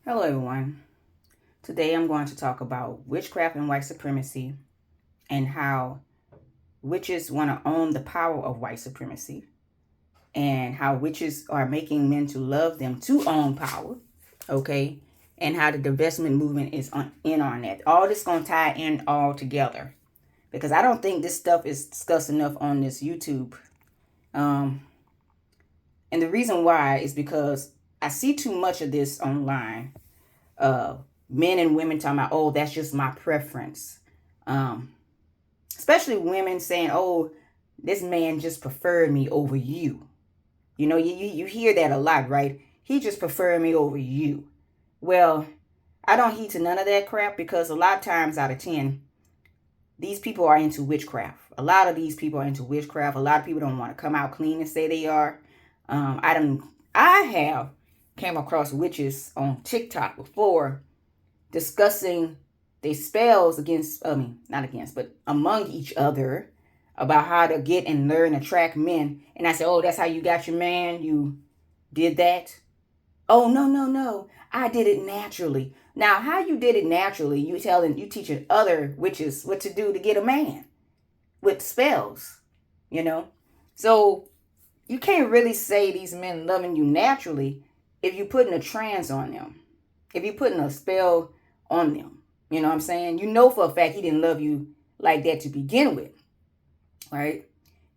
Hello, everyone. Today I'm going to talk about witchcraft and white supremacy and how witches want to own the power of white supremacy and how witches are making men to love them to own power, okay? And how the divestment movement is in on that. All this going to tie in all together because I don't think this stuff is discussed enough on this YouTube. And the reason why is because I see too much of this online. Men and women talking about, oh, that's just my preference. Especially women saying, oh, this man just preferred me over you. You know, you hear that a lot, right? He just preferred me over you. Well, I don't heed to none of that crap because a lot of times out of 10, these people are into witchcraft. A lot of these people are into witchcraft. A lot of people don't want to come out clean and say they are. I have came across witches on TikTok before discussing their spells but among each other about how to get and learn to attract men. And I said, oh, that's how you got your man? You did that? Oh, no. I did it naturally. Now, how you did it naturally, you teaching other witches what to do to get a man with spells, you know? So you can't really say these men loving you naturally if you're putting a trance on them. If you're putting a spell on them. You know what I'm saying? You know for a fact he didn't love you like that to begin with. Right?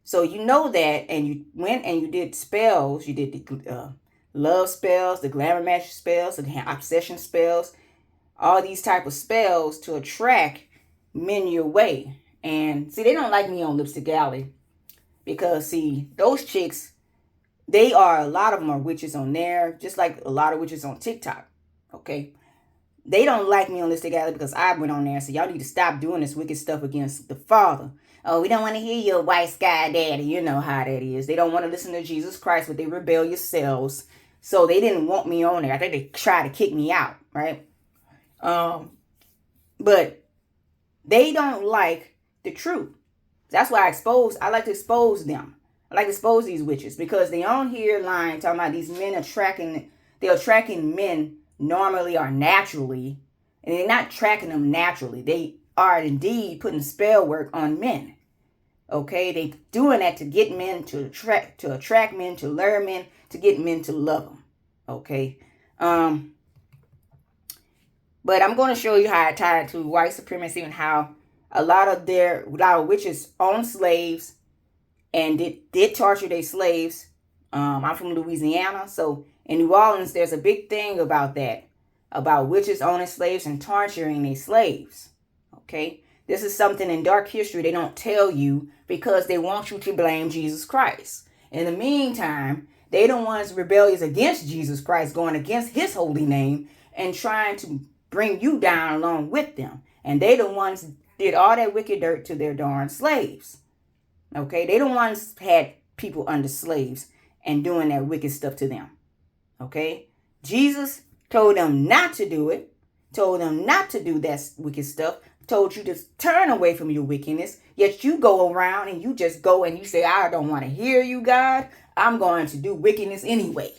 So you know that, and you went and you did spells. You did the love spells, the glamour magic spells, the obsession spells, all these type of spells to attract men your way. And see, they don't like me on Lipstick Alley because, see, those chicks, a lot of them are witches on there, just like a lot of witches on TikTok. Okay? They don't like me on Lipstick Alley because I went on there and said, y'all need to stop doing this wicked stuff against the Father. Oh, we don't want to hear your white sky daddy. You know how that is. They don't want to listen to Jesus Christ with their rebellious selves. So they didn't want me on there. I think they tried to kick me out, right? But they don't like the truth. That's why I like to expose them. I like to expose these witches because they on here lying, talking about these men they're attracting men normally or naturally, and they're not tracking them naturally. They are indeed putting spell work on men. Okay, they doing that to get men to attract men, to lure men, to get men to love them. Okay, but I'm going to show you how I tie it to white supremacy and how a lot of witches own slaves and did torture their slaves. I'm from Louisiana, so in New Orleans, there's a big thing about that, about witches owning slaves and torturing their slaves. Okay, this is something in dark history they don't tell you because they want you to blame Jesus Christ. In the meantime, they the ones rebellious against Jesus Christ, going against his holy name and trying to bring you down along with them. And they the ones did all that wicked dirt to their darn slaves. Okay, they the ones had people under slaves and doing that wicked stuff to them. Okay, Jesus told them not to do it, told them not to do that wicked stuff, told you to turn away from your wickedness, yet you go around and you just go and you say, I don't want to hear you, God. I'm going to do wickedness anyway.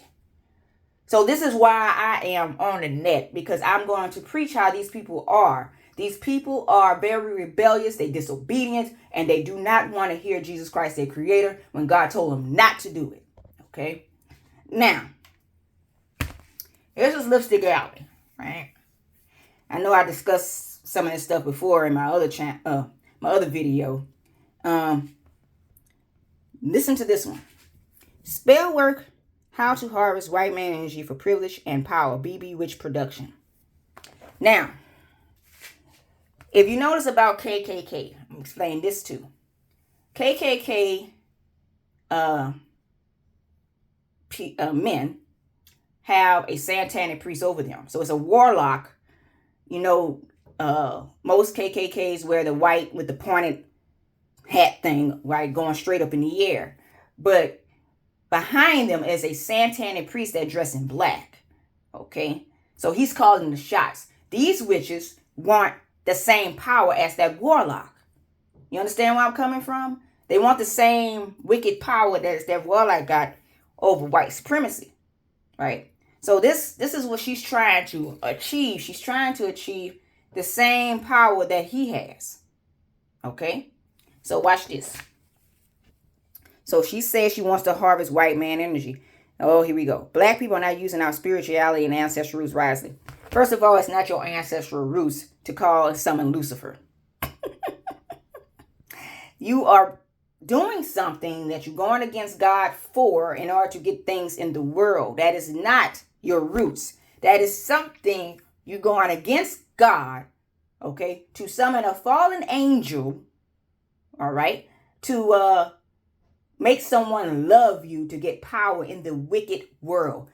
So this is why I am on the net, because I'm going to preach how these people are. These people are very rebellious, they disobedient, and they do not want to hear Jesus Christ, their creator, when God told them not to do it. Okay? Now, here's this Lipstick Alley, right? I know I discussed some of this stuff before in my other video. Listen to this one. Spell work, how to harvest white man energy for privilege and power. BB Witch production. Now, if you notice about KKK, I'm going to explain this too. KKK men have a satanic priest over them. So it's a warlock. You know, most KKKs wear the white with the pointed hat thing, right, going straight up in the air. But behind them is a satanic priest that dressed in black. Okay? So he's calling the shots. These witches want the same power as that warlock. You understand where I'm coming from? They want the same wicked power that warlock got over white supremacy. Right? So this is what she's trying to achieve. She's trying to achieve the same power that he has. Okay? So watch this. So she says she wants to harvest white man energy. Oh, here we go. Black people are not using our spirituality and ancestral roots wisely. First of all, it's not your ancestral roots to call and summon Lucifer. You are doing something that you're going against God for in order to get things in the world. That is not your roots. That is something you're going against God, okay, to summon a fallen angel, all right, to make someone love you to get power in the wicked world.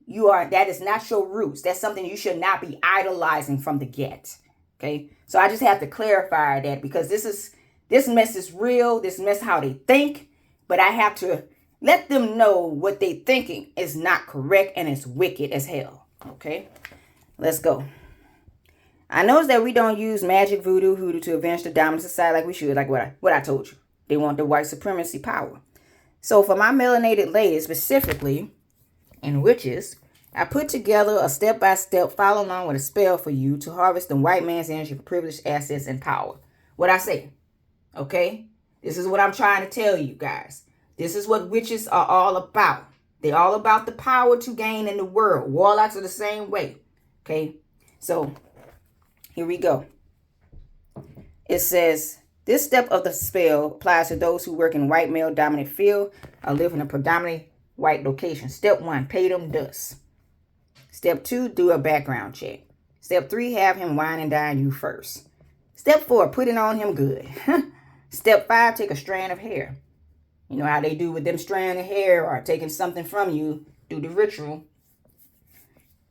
That is not your roots. That's something you should not be idolizing from the get. Okay. So I just have to clarify that, because this mess is real. This mess how they think, but I have to let them know what they thinking is not correct and it's wicked as hell. Okay. Let's go. I noticed that we don't use magic, hoodoo to avenge the dominant society like we should, like what I told you. They want the white supremacy power. So for my melanated ladies specifically, and witches, I put together a step-by-step follow along with a spell for you to harvest the white man's energy for privileged assets and power. What I say, okay? This is what I'm trying to tell you guys. This is what witches are all about. They're all about the power to gain in the world. Warlocks are the same way, okay? So here we go. It says, this step of the spell applies to those who work in white male dominant field or live in a predominantly white location. Step 1, pay them dust. Step 2, do a background check. Step 3, have him wine and dine you first. Step 4, put it on him good. Step 5, take a strand of hair. You know how they do with them strand of hair, or taking something from you, do the ritual.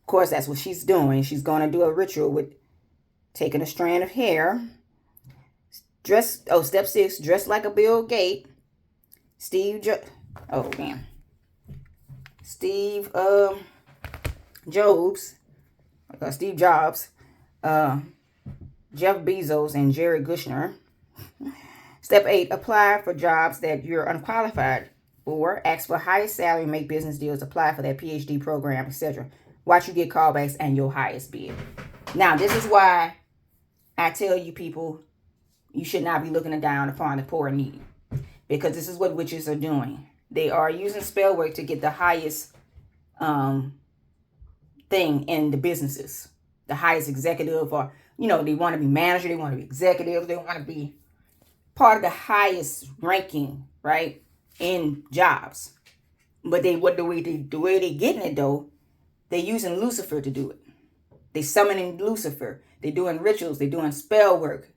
Of course, that's what she's doing. She's going to do a ritual with taking a strand of hair. Step 6, dress like a Bill Gates. Steve Jobs, Jeff Bezos, and Jared Kushner. Step 8, apply for jobs that you're unqualified for. Ask for highest salary, make business deals, apply for that PhD program, etc. Watch you get callbacks and your highest bid. Now, this is why I tell you people, you should not be looking down upon the poor and needy, because this is what witches are doing. They are using spell work to get the highest thing in the businesses, the highest executive, or they want to be manager, they want to be executive, they want to be part of the highest ranking, right, in jobs. But the way they getting it though, they're using Lucifer to do it. They summoning Lucifer. They're doing rituals. They're doing spell work.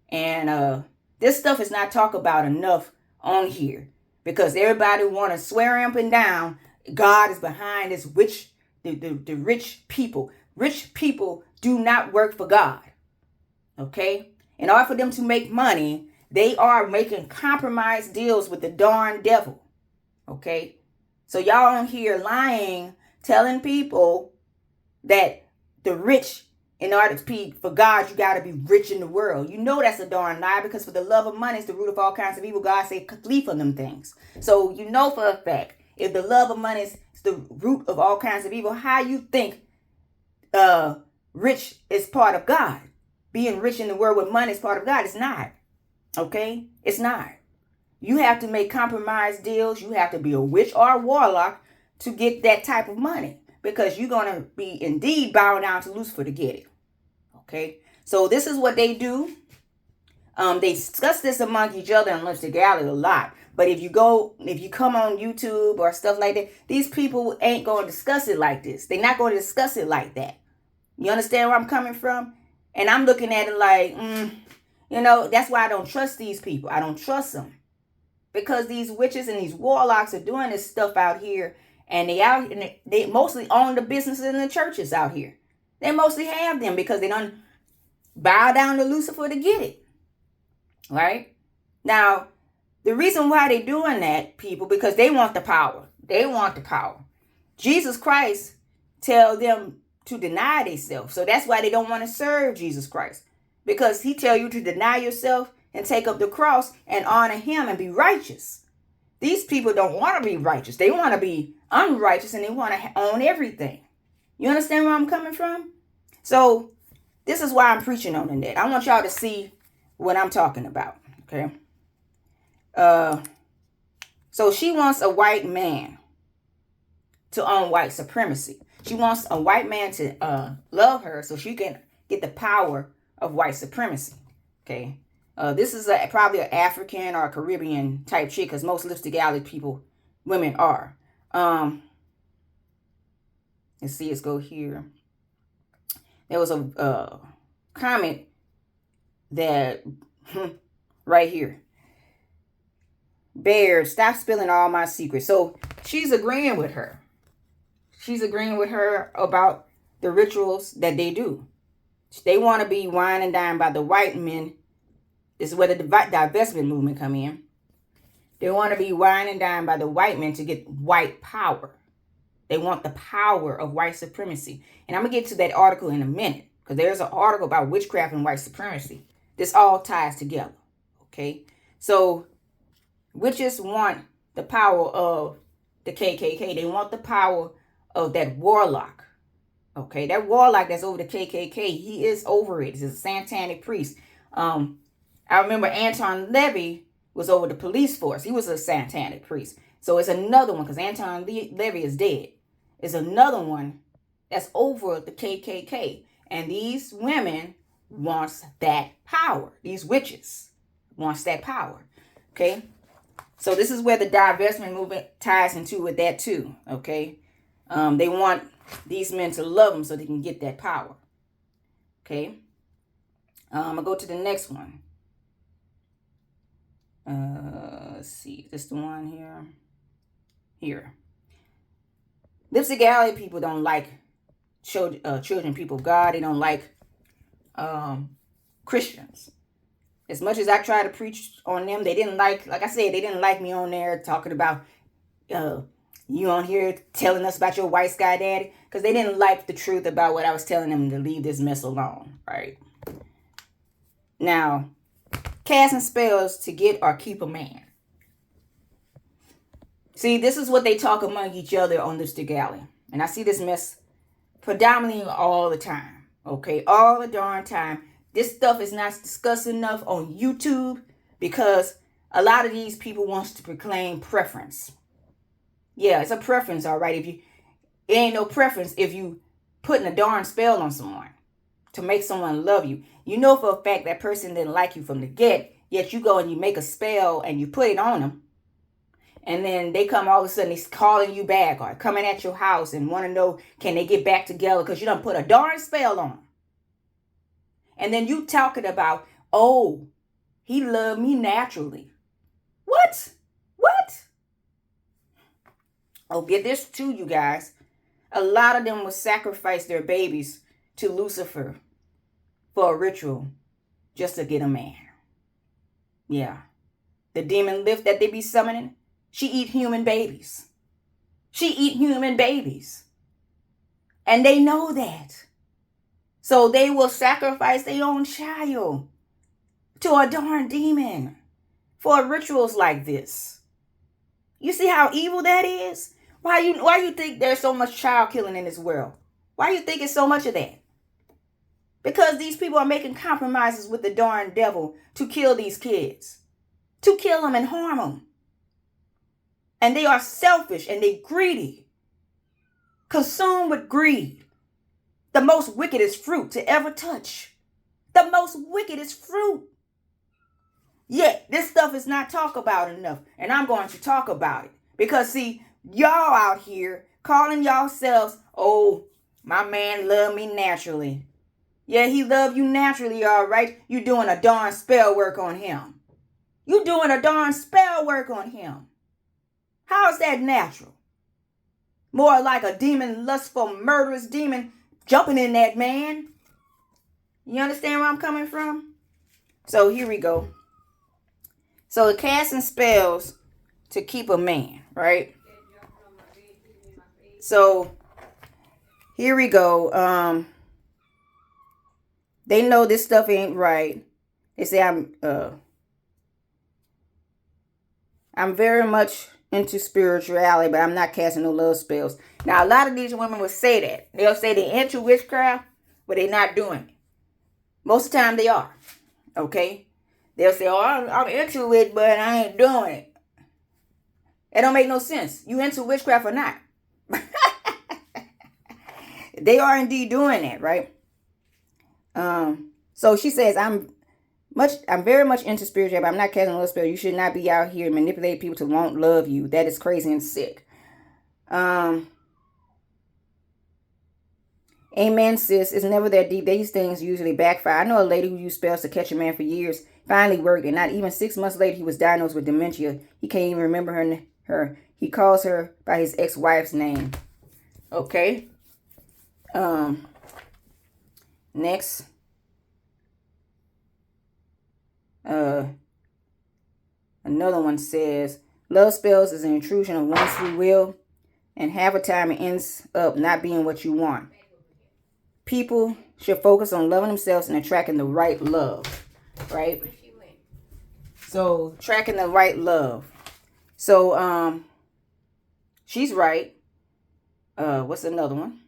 And this stuff is not talked about enough on here, because everybody want to swear up and down God is behind this witch, the rich people. Rich people do not work for God. Okay? In order for them to make money, they are making compromise deals with the darn devil. Okay? So y'all on here lying, telling people that the rich, in order to be for God, you got to be rich in the world. You know that's a darn lie, because for the love of money is the root of all kinds of evil. God said, flee from them things. So you know for a fact, if the love of money is the root of all kinds of evil, how you think rich is part of God? Being rich in the world with money is part of God. It's not. Okay? It's not. You have to make compromise deals. You have to be a witch or a warlock to get that type of money, because you're going to be indeed bowing down to Lucifer to get it. Okay? So this is what they do. They discuss this among each other and lunch together a lot. But if you come on YouTube or stuff like that, these people ain't going to discuss it like this. They're not going to discuss it like that. You understand where I'm coming from? And I'm looking at it like, that's why I don't trust these people. I don't trust them. Because these witches and these warlocks are doing this stuff out here. And they mostly own the businesses and the churches out here. They mostly have them because they don't bow down to Lucifer to get it. Right? Now, the reason why they're doing that, people, because they want the power. They want the power. Jesus Christ tell them to deny themselves. So that's why they don't want to serve Jesus Christ. Because he tell you to deny yourself and take up the cross and honor him and be righteous. These people don't want to be righteous. They want to be unrighteous, and they want to own everything. You understand where I'm coming from? So this is why I'm preaching on the net. I want y'all to see what I'm talking about. Okay. So she wants a white man to own white supremacy. She wants a white man to love her so she can get the power of white supremacy. Okay. This is probably an African or a Caribbean type chick, because most lipstick alley women are. Let's see, let's go here. There was a comment that right here. Baird, stop spilling all my secrets. So she's agreeing with her. She's agreeing with her about the rituals that they do. They want to be wine and dined by the white men. This is where the divestment movement come in. They want to be wine and dined by the white men to get white power. They want the power of white supremacy. And I'm going to get to that article in a minute, because there's an article about witchcraft and white supremacy. This all ties together. Okay. So witches want the power of the KKK. They want the power of that warlock. Okay. That warlock that's over the KKK, he is over it. He's a satanic priest. I remember Anton Levy was over the police force. He was a satanic priest. So it's another one, because Anton Levy is dead. It's another one that's over the KKK. And these women wants that power. These witches wants that power. Okay. So this is where the divestment movement ties into with that too. Okay. They want these men to love them so they can get that power. Okay. I'm going to go to the next one. Let's see. This the one here. Here. Lipstick Alley people don't like children people of God. They don't like Christians. As much as I try to preach on them, they didn't like I said, they didn't like me on there talking about you on here telling us about your white sky daddy, because they didn't like the truth about what I was telling them to leave this mess alone, right? Now, casting spells to get or keep a man. See, this is what they talk among each other on Lipstick Alley. And I see this mess predominantly all the time. Okay, all the darn time. This stuff is not discussed enough on YouTube, because a lot of these people wants to proclaim preference. Yeah, it's a preference, all right. It ain't no preference if you putting a darn spell on someone to make someone love you. You know for a fact that person didn't like you from the get, yet you go and you make a spell and you put it on them. And then they come all of a sudden, he's calling you back or coming at your house and want to know, can they get back together because you done put a darn spell on them. And then you talking about, oh, he loved me naturally. What? What? Oh, get this too, you guys. A lot of them will sacrifice their babies to Lucifer for a ritual just to get a man. Yeah. The demon lift that they be summoning, she eat human babies. She eat human babies. And they know that. So they will sacrifice their own child to a darn demon for rituals like this. You see how evil that is? Why you think there's so much child killing in this world? Why you think it's so much of that? Because these people are making compromises with the darn devil to kill these kids. To kill them and harm them. And they are selfish and they greedy. Consumed with greed. The most wickedest fruit to ever touch. The most wickedest fruit. Yet, this stuff is not talked about enough. And I'm going to talk about it. Because, see, y'all out here calling yourselves, oh, my man loved me naturally. Yeah, he loved you naturally, all right. You doing a darn spell work on him. You doing a darn spell work on him. How is that natural? More like a demon, lustful, murderous demon jumping in that man. You understand where I'm coming from? So here we go. So casting spells to keep a man, right? So here we go. They know this stuff ain't right. They say I'm very much into spirituality, but I'm not casting no love spells. Now, a lot of these women will say that. They'll say they're into witchcraft, but they're not doing it. Most of the time they are. Okay? They'll say, oh, I'm into it, but I ain't doing it. That don't make no sense. You into witchcraft or not? They are indeed doing that, right? So she says, I'm very much into spirituality, but I'm not casting love spell. You should not be out here manipulating people to won't love you. That is crazy and sick. Amen, sis. It's never that deep. These things usually backfire. I know a lady who used spells to catch a man for years. Finally worked, and not even 6 months later, he was diagnosed with dementia. He can't even remember her. He calls her by his ex-wife's name. Okay. Next. Another one says, love spells is an intrusion of one's free will, and half the time it ends up not being what you want. People should focus on loving themselves and attracting the right love, right? So, attracting the right love. So, she's right. What's another one?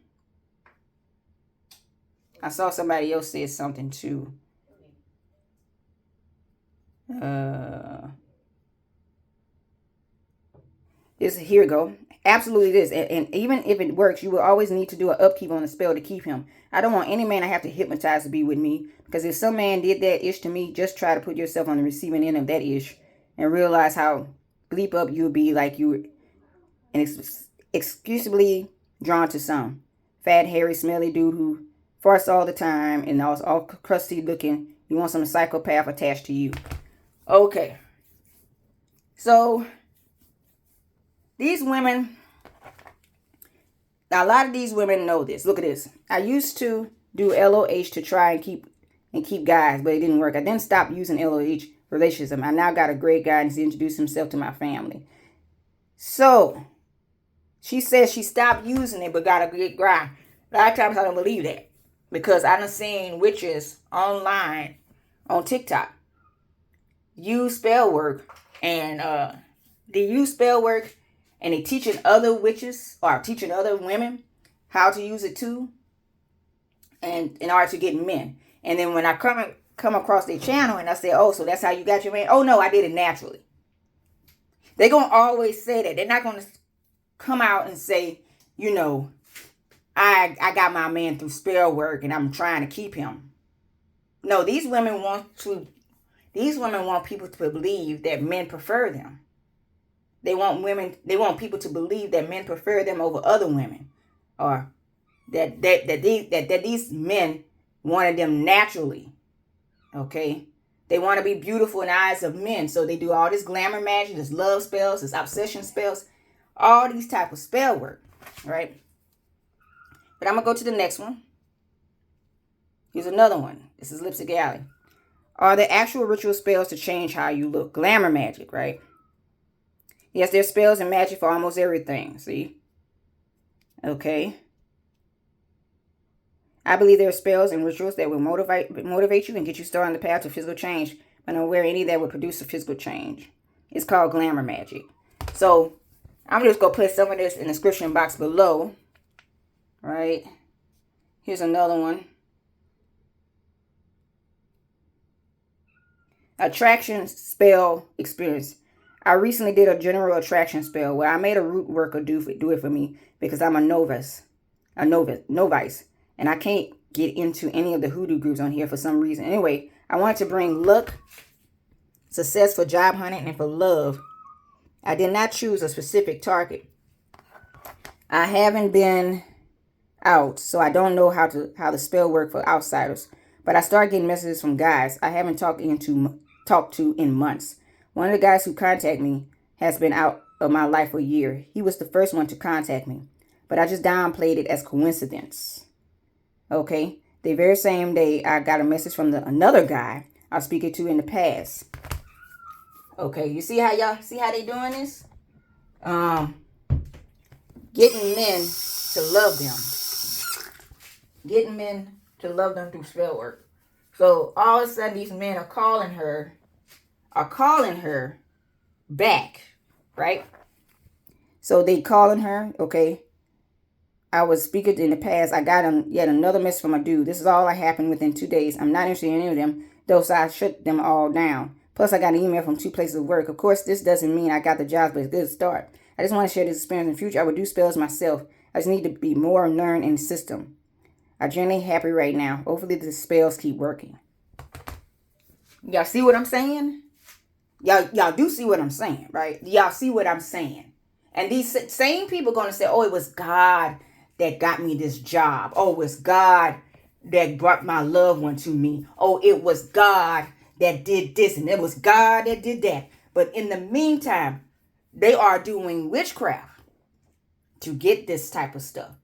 I saw somebody else say something too. Here we go. Absolutely this. And even if it works, you will always need to do an upkeep on the spell to keep him. I don't want any man I have to hypnotize to be with me. Because if some man did that ish to me, just try to put yourself on the receiving end of that ish. And realize how bleep up you'll be like you excusably drawn to some fat, hairy, smelly dude who farts all the time and all crusty looking. You want some psychopath attached to you. Okay. So, these women, now a lot of these women know this. Look at this. I used to do LOH to try and keep guys, but it didn't work. I then stopped using LOH relationships. I now got a great guy and he's introduced himself to my family. So, she says she stopped using it but got a good guy. A lot of times I don't believe that. Because I done seen witches online on TikTok use spell work and they use spell work and they teaching other witches or teaching other women how to use it too, and in order to get men. And then when I come across their channel and I say, oh, so that's how you got your man? Oh no, I did it naturally. They're gonna always say that. They're not gonna come out and say, you know, I got my man through spell work and I'm trying to keep him. No, these women want people to believe that men prefer them. They want people to believe that men prefer them over other women, or that these men wanted them naturally. Okay, they want to be beautiful in the eyes of men, so they do all this glamour magic, this love spells, this obsession spells, all these type of spell work, right? But I'm gonna go to the next one. Here's another one. This is Lipstick Alley. Are there actual ritual spells to change how you look? Glamour magic, right? Yes, there's spells and magic for almost everything. See? Okay. I believe there are spells and rituals that will motivate you and get you started on the path to physical change, but I'm aware any that would produce a physical change. It's called glamour magic. So, I'm just going to put some of this in the description box below. Right? Here's another one. Attraction spell experience. I recently did a general attraction spell where I made a root worker do it for me because I'm a novice, and I can't get into any of the hoodoo groups on here for some reason. Anyway, I wanted to bring luck, success for job hunting, and for love. I did not choose a specific target. I haven't been out, so I don't know how the spell work for outsiders. But I started getting messages from guys I haven't talked to in months. One of the guys who contacted me has been out of my life for a year. He was the first one to contact me, but I just downplayed it as coincidence. Okay, the very same day I got a message from another guy I was speaking to in the past. Okay, you see how they doing this? Getting men to love them. Getting men to love them through spell work. So all of a sudden these men are calling her back, right? So they calling her, okay. I was speaking in the past. I got yet another message from a dude. This is all that happened within 2 days. I'm not interested in any of them, though, so I shut them all down. Plus, I got an email from 2 places of work. Of course, this doesn't mean I got the job, but it's a good start. I just want to share this experience in the future. I would do spells myself. I just need to be more learned in the system. I'm genuinely happy right now. Hopefully, the spells keep working. Y'all see what I'm saying? Y'all do see what I'm saying, right? Y'all see what I'm saying? And these same people going to say, oh, it was God that got me this job. Oh, it was God that brought my loved one to me. Oh, it was God that did this, and it was God that did that. But in the meantime, they are doing witchcraft to get this type of stuff.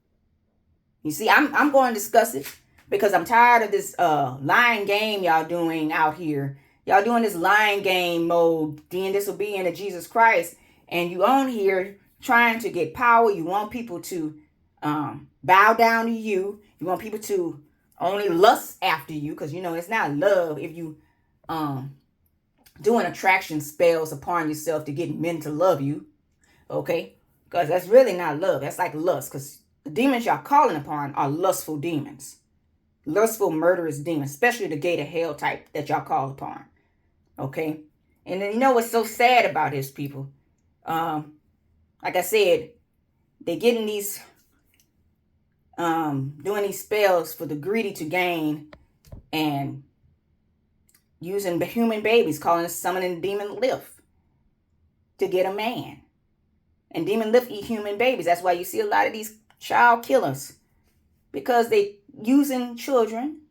You see, I'm going to discuss it because I'm tired of this lying game y'all doing out here. Y'all doing this lying game mode, being disobedient to Jesus Christ, and you on here trying to get power. You want people to bow down to you. You want people to only lust after you, because you know it's not love if you doing attraction spells upon yourself to get men to love you, okay? Because that's really not love. That's like lust, because the demons y'all calling upon are lustful demons, lustful, murderous demons, especially the gate of hell type that y'all call upon, okay? And then you know what's so sad about this, people? Like I said, they getting these doing these spells for the greedy to gain, and using human babies, calling it summoning demon lift to get a man. And demon lift eat human babies. That's why you see a lot of these child killers, because they using children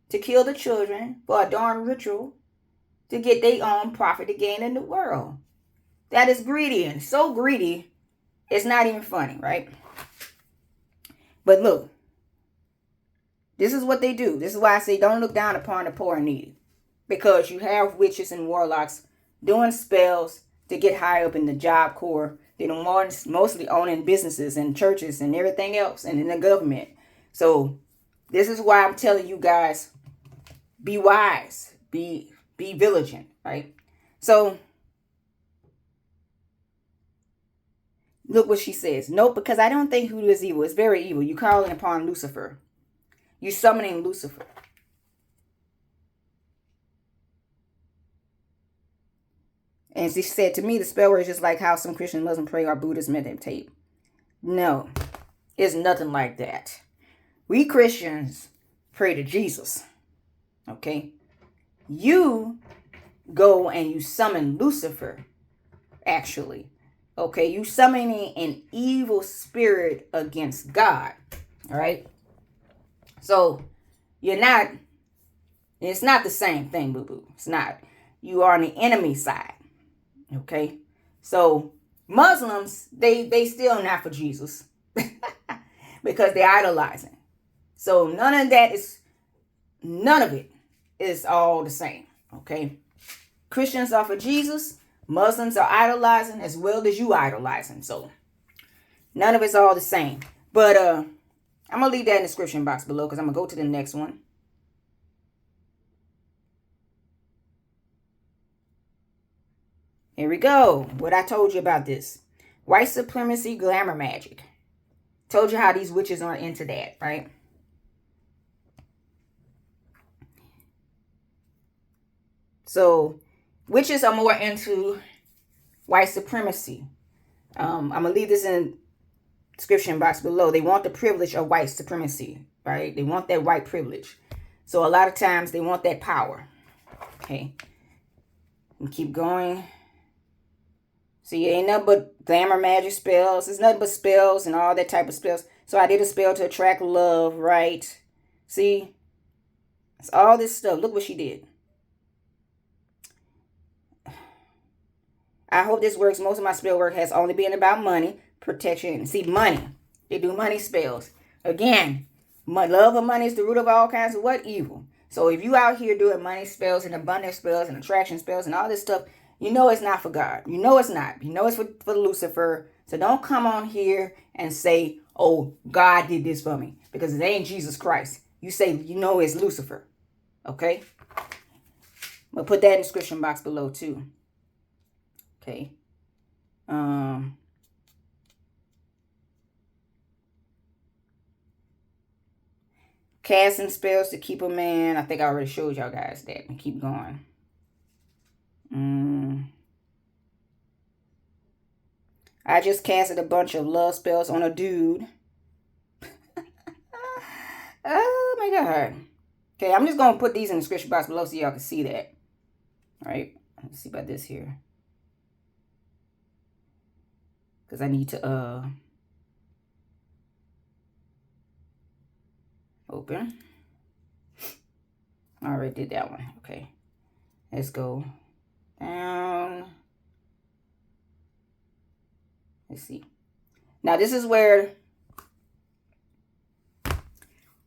to kill the children for a darn ritual to get their own profit to gain in the world. That is greedy, and so greedy, it's not even funny, right? But look, this is what they do. This is why I say don't look down upon the poor and needy. Because you have witches and warlocks doing spells to get higher up in the job corps. They don't mostly owning businesses and churches and everything else, and in the government. So this is why I'm telling you guys, be wise, be vigilant, right? So look what she says. Nope, because I don't think hoodoo is evil. It's very evil. You calling upon Lucifer. You summoning Lucifer. And she said, to me, the spell word is just like how some Christian Muslim pray or Buddhists meditate. No, it's nothing like that. We Christians pray to Jesus. Okay? You go and you summon Lucifer, actually. Okay? You summoning an evil spirit against God. All right? So, it's not the same thing, boo-boo. It's not. You are on the enemy side. Okay, so Muslims, they still not for Jesus because they're idolizing. So none of it is all the same. Okay, Christians are for Jesus, Muslims are idolizing as well as you idolizing. So none of it's all the same. But I'm gonna leave that in the description box below because I'm gonna go to the next one. Here we go. What I told you about this. White supremacy, glamour magic. Told you how these witches aren't into that, right? So, witches are more into white supremacy. I'm going to leave this in the description box below. They want the privilege of white supremacy, right? They want that white privilege. So, a lot of times, they want that power. Okay. And keep going. See, it ain't nothing but glamour magic spells. It's nothing but spells and all that type of spells. So I did a spell to attract love, right? See? It's all this stuff. Look what she did. I hope this works. Most of my spell work has only been about money, protection. See, money. They do money spells. Again, love of money is the root of all kinds of what? Evil. So if you out here doing money spells and abundance spells and attraction spells and all this stuff, you know it's not for God. You know it's not. You know it's for Lucifer. So don't come on here and say, oh, God did this for me. Because it ain't Jesus Christ. You say, you know it's Lucifer. Okay? We'll put that in the description box below too. Okay. Casting spells to keep a man. I think I already showed y'all guys that. And keep going. I just casted a bunch of love spells on a dude. Oh my God. Okay, I'm just going to put these in the description box below so y'all can see that. All right. Let's see about this here. Because I need to open. I already did that one. Okay. Let's go down. Let's see. Now this is where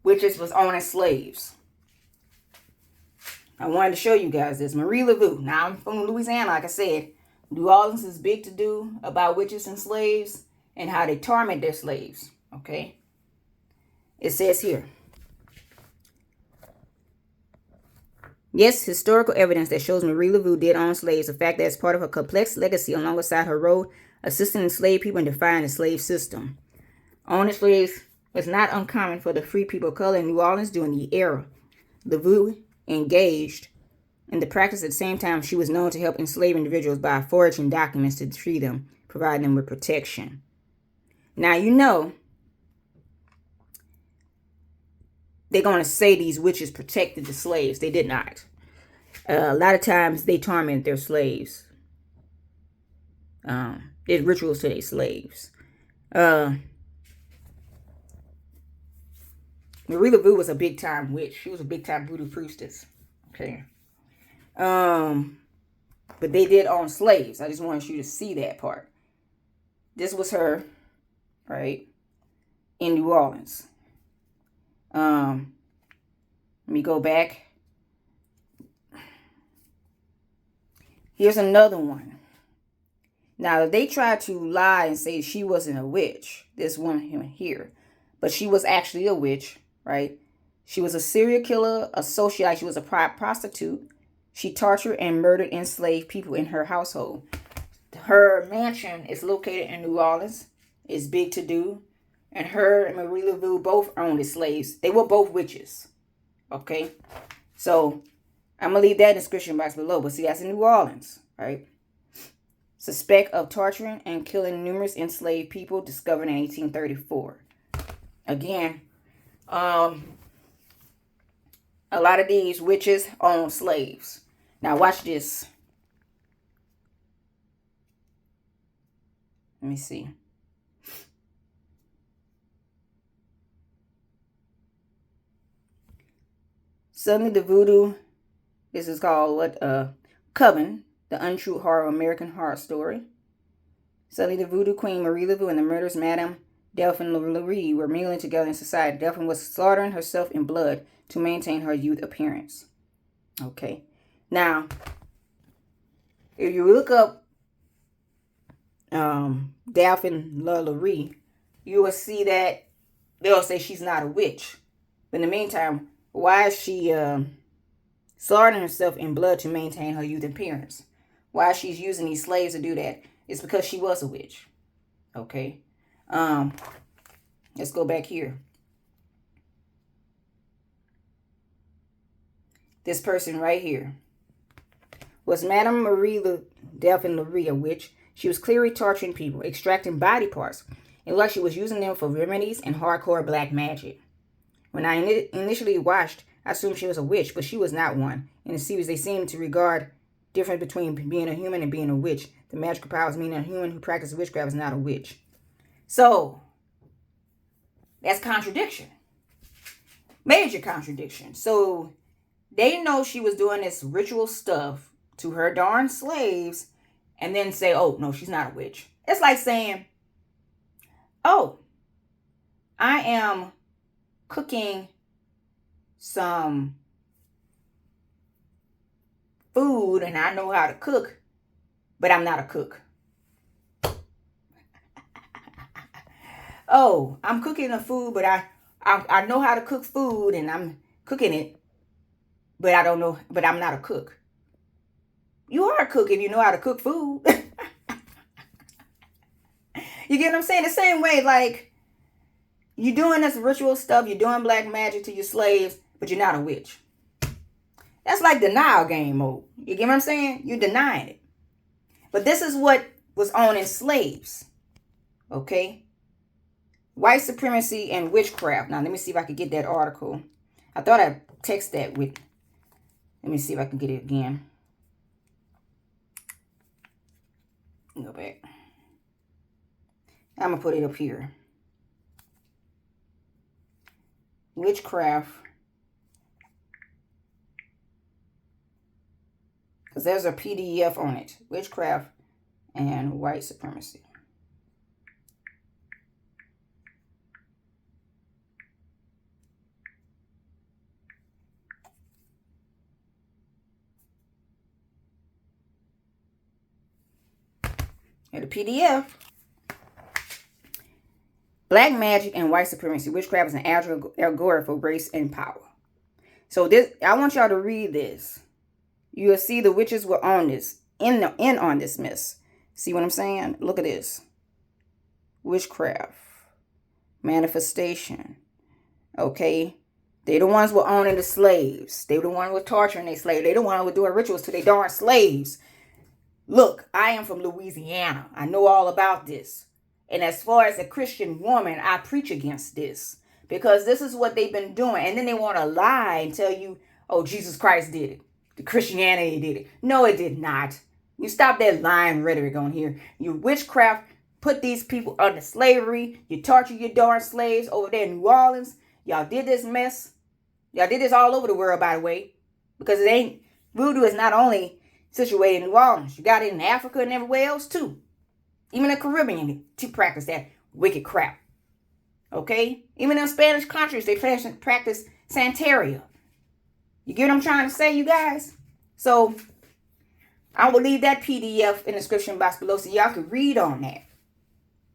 witches was owning slaves. I wanted to show you guys this. Marie Laveau. Now I'm from Louisiana, like I said. New Orleans is big to do about witches and slaves and how they torment their slaves. Okay. It says here. Yes, historical evidence that shows Marie Laveau did own slaves, a fact that is part of her complex legacy alongside her role assisting enslaved people in defying the slave system. Owning slaves was not uncommon for the free people of color in New Orleans during the era. Laveau engaged in the practice at the same time. She was known to help enslaved individuals by forging documents to free them, providing them with protection. Now, you know, they're going to say these witches protected the slaves. They did not. A lot of times they torment their slaves. There's rituals to their slaves. Marie Laveau was a big time witch. She was a big time voodoo priestess. Okay. But they did own slaves. I just wanted you to see that part. This was her, right, in New Orleans. Let me go back. Here's another one. Now, they tried to lie and say she wasn't a witch, this one here. But she was actually a witch, right? She was a serial killer, a socialite. She was a prostitute. She tortured and murdered enslaved people in her household. Her mansion is located in New Orleans. It's big to do. And her and Marie Laveau both owned the slaves. They were both witches. Okay? So, I'm going to leave that in the description box below. But see, that's in New Orleans, right? Suspect of torturing and killing numerous enslaved people, discovered in 1834. Again, a lot of these witches own slaves. Now, watch this. Let me see. Suddenly the voodoo, this is called Coven, the untrue horror American horror story. Suddenly the voodoo queen Marie Laveau and the murderous Madame Delphine Lurie were mingling together in society. Delphine was slaughtering herself in blood to maintain her youth appearance. Okay. Now, if you look up Delphine Lurie, you will see that they'll say she's not a witch. But in the meantime, why is she slaughtering herself in blood to maintain her youth appearance? Why she's using these slaves to do that? It's because she was a witch. Okay. Let's go back here. This person right here. Was Madame Marie Delphine Lurie a witch? She was clearly torturing people, extracting body parts. It looked like she was using them for remedies and hardcore black magic. When I initially watched, I assumed she was a witch, but she was not one. In the series, they seemed to regard difference between being a human and being a witch. The magical powers meaning a human who practices witchcraft is not a witch. So, that's contradiction. Major contradiction. So, they know she was doing this ritual stuff to her darn slaves and then say, oh, no, she's not a witch. It's like saying, oh, I am cooking some food and I know how to cook, but I'm not a cook. Oh, I'm cooking the food, but I know how to cook food and I'm cooking it, but I don't know, but I'm not a cook. You are a cook if you know how to cook food. You get what I'm saying? The same way, like, You're doing this ritual stuff. You're doing black magic to your slaves, but you're not a witch. That's like denial game mode. You get what I'm saying? You're denying it. But this is what was on in slaves. Okay? White supremacy and witchcraft. Now, let me see if I can get that article. I thought I text that with. Let me see if I can get it again. Go back. I'm going to put it up here. Witchcraft. Because there's a PDF on it. Witchcraft and white supremacy. And the PDF. Black magic and white supremacy. Witchcraft is an allegory for race and power. So this, I want y'all to read this. You'll see the witches were on this, in on this mess. See what I'm saying? Look at this. Witchcraft. Manifestation. Okay? They the ones who were owning the slaves. They the ones who were torturing their slaves. They the ones who were doing rituals to their darn slaves. Look, I am from Louisiana. I know all about this. And as far as a Christian woman, I preach against this. Because this is what they've been doing. And then they want to lie and tell you, oh, Jesus Christ did it. The Christianity did it. No, it did not. You stop that lying rhetoric on here. You witchcraft put these people under slavery. You torture your darn slaves over there in New Orleans. Y'all did this mess. Y'all did this all over the world, by the way. Because it ain't, voodoo is not only situated in New Orleans. You got it in Africa and everywhere else too. Even the Caribbean to practice that wicked crap. Okay? Even in Spanish countries, they practice Santeria. You get what I'm trying to say, you guys? So, I will leave that PDF in the description box below so y'all can read on that.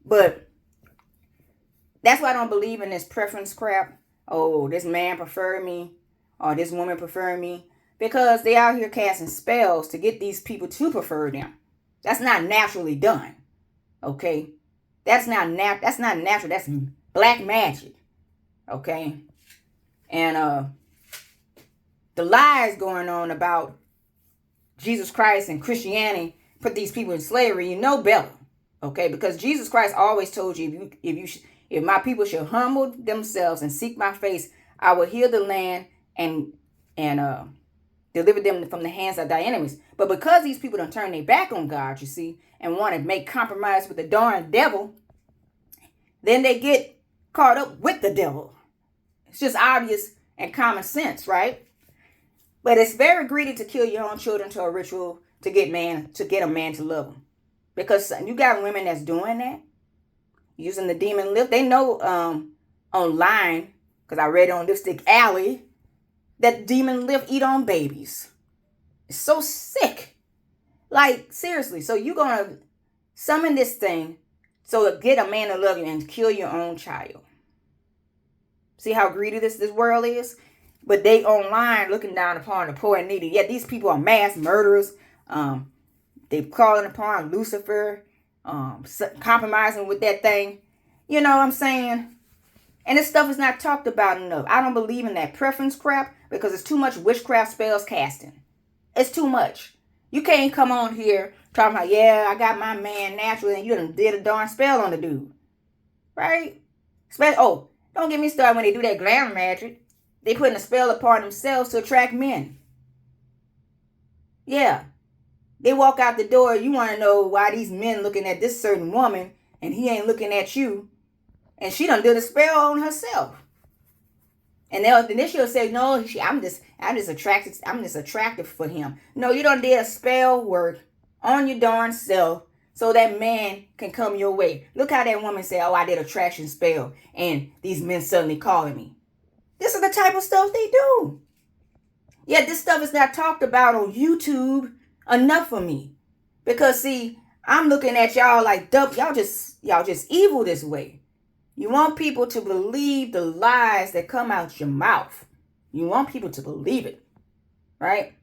But, that's why I don't believe in this preference crap. Oh, this man preferred me. Or this woman preferred me. Because they out here casting spells to get these people to prefer them. That's not naturally done. Okay? That's not natural. That's black magic. Okay? And, the lies going on about Jesus Christ and Christianity put these people in slavery, you know better, okay? Because Jesus Christ always told you, if my people should humble themselves and seek my face, I will heal the land and deliver them from the hands of thy enemies. But because these people don't turn their back on God, you see, and want to make compromise with the darn devil, then they get caught up with the devil. It's just obvious and common sense, right? But it's very greedy to kill your own children to a ritual to get a man to love them. Because you got women that's doing that. Using the demon lift. They know online, because I read it on Lipstick Alley, that demon lift eat on babies. It's so sick. Like, seriously. So you're going to summon this thing so to get a man to love you and kill your own child. See how greedy this world is? But they online looking down upon the poor and needy. Yet these people are mass murderers. They calling upon Lucifer, compromising with that thing. You know what I'm saying? And this stuff is not talked about enough. I don't believe in that preference crap because it's too much witchcraft spells casting. It's too much. You can't come on here talking about, yeah, I got my man naturally, and you done did a darn spell on the dude. Right? Oh, don't get me started when they do that glamour magic. They putting a spell upon themselves to attract men. Yeah. They walk out the door. You want to know why these men looking at this certain woman and he ain't looking at you. And she done did a spell on herself. And then she'll say, no, I'm just attractive for him. No, you done did a spell work on your darn self so that man can come your way. Look how that woman said, oh, I did attraction spell and these men suddenly calling me. This is the type of stuff they do. Yet this stuff is not talked about on YouTube enough for me. Because see, I'm looking at y'all like y'all just evil this way. You want people to believe the lies that come out your mouth. You want people to believe it. Right?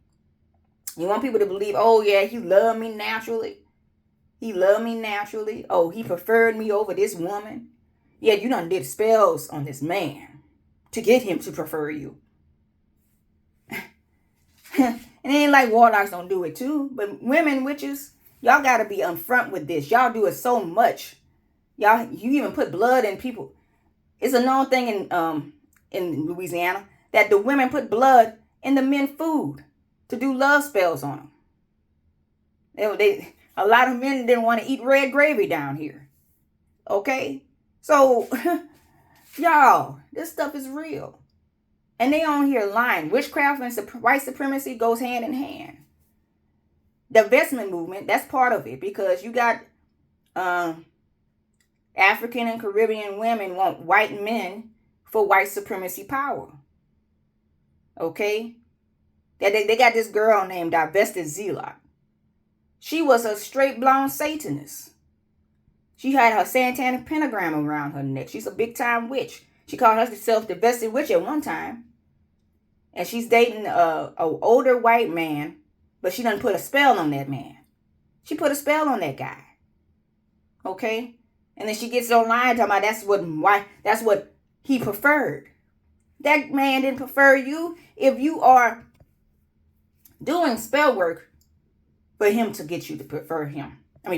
You want people to believe, oh yeah, he loved me naturally. He loved me naturally. Oh, he preferred me over this woman. Yeah, you done did spells on this man to get him to prefer you. And it ain't like warlocks don't do it too. But women, witches, y'all got to be upfront with this. Y'all do it so much. You even put blood in people. It's a known thing in Louisiana that the women put blood in the men's food to do love spells on them. A lot of men didn't want to eat red gravy down here. Okay? So, y'all, this stuff is real. And they on here lying. Witchcraft and white supremacy goes hand in hand. The divestment movement, that's part of it, because you got African and Caribbean women want white men for white supremacy power. Okay? They got this girl named Divested Zealot. She was a straight blonde Satanist. She had her satanic pentagram around her neck. She's a big time witch. She called herself the Divested Witch at one time. And she's dating a older white man, but she done put a spell on that man. She put a spell on that guy. Okay? And then she gets online talking about that's what he preferred. That man didn't prefer you. If you are doing spell work for him to get you to prefer him. For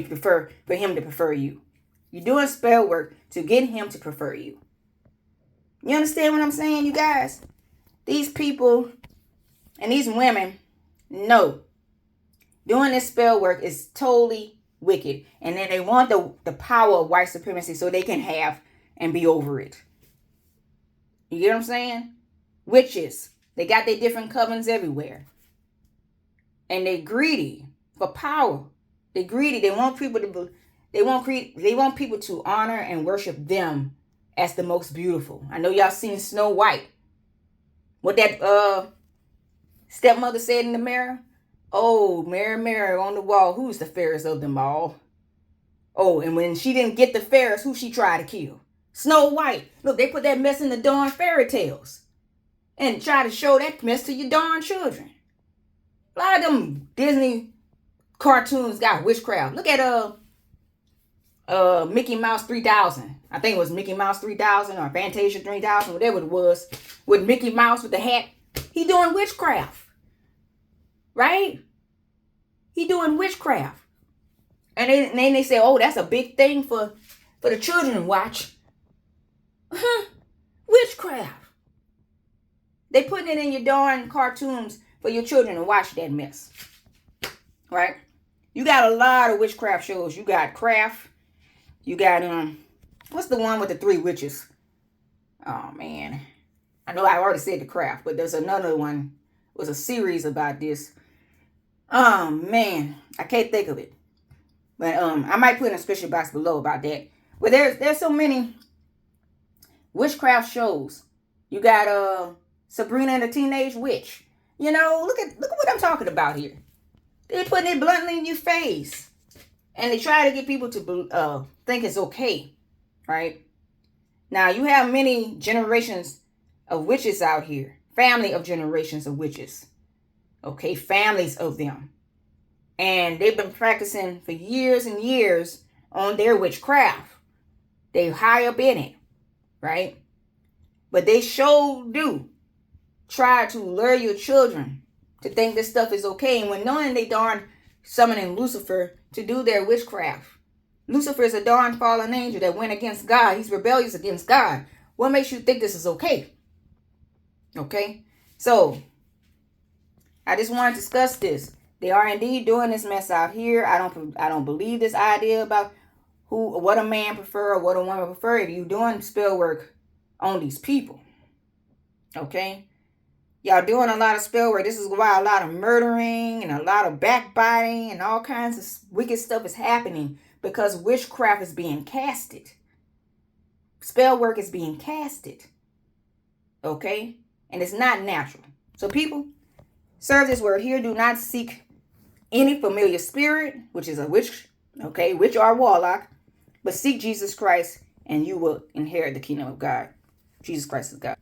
him to prefer you. You're doing spell work to get him to prefer you. You understand what I'm saying, you guys? These people and these women know doing this spell work is totally wicked. And then they want the power of white supremacy so they can have and be over it. You get what I'm saying? Witches. They got their different covens everywhere. And they greedy for power. They greedy. They want people to honor and worship them as the most beautiful. I know y'all seen Snow White. What that stepmother said in the mirror? Oh, mirror, mirror on the wall, who's the fairest of them all? Oh, and when she didn't get the fairest, who she tried to kill? Snow White. Look, they put that mess in the darn fairy tales. And try to show that mess to your darn children. A lot of them Disney cartoons got witchcraft. Look at Mickey Mouse 3000. I think it was Mickey Mouse 3000 or Fantasia 3000, whatever it was. With Mickey Mouse with the hat. He doing witchcraft. Right? He doing witchcraft. And then they say, oh, that's a big thing for the children to watch. Witchcraft. They putting it in your darn cartoons for your children to watch that mess. Right? You got a lot of witchcraft shows. You got Craft. You got, what's the one with the 3 witches? Oh, man. I know I already said the Craft, but there's another one. It was a series about this. Oh, man. I can't think of it. But I might put in a special box below about that. But there's so many witchcraft shows. You got Sabrina and the Teenage Witch. You know, look at what I'm talking about here. They're putting it bluntly in your face. And they try to get people to think it's okay. Right? Now, you have many generations of witches out here. Family of generations of witches. Okay? Families of them. And they've been practicing for years and years on their witchcraft. They high up in it. Right? But they sure do try to lure your children to think this stuff is okay. And when knowing they darn summoning Lucifer to do their witchcraft. Lucifer is a darn fallen angel that went against God. He's rebellious against God. What makes you think this is okay? Okay? So, I just want to discuss this. They are indeed doing this mess out here. I don't believe this idea about what a man prefer or what a woman prefer if you're doing spell work on these people. Okay? Y'all doing a lot of spell work. This is why a lot of murdering and a lot of backbiting and all kinds of wicked stuff is happening. Because witchcraft is being casted. Spell work is being casted. Okay? And it's not natural. So people, serve this word here. Do not seek any familiar spirit, which is a witch, okay, witch or warlock. But seek Jesus Christ and you will inherit the kingdom of God. Jesus Christ is God.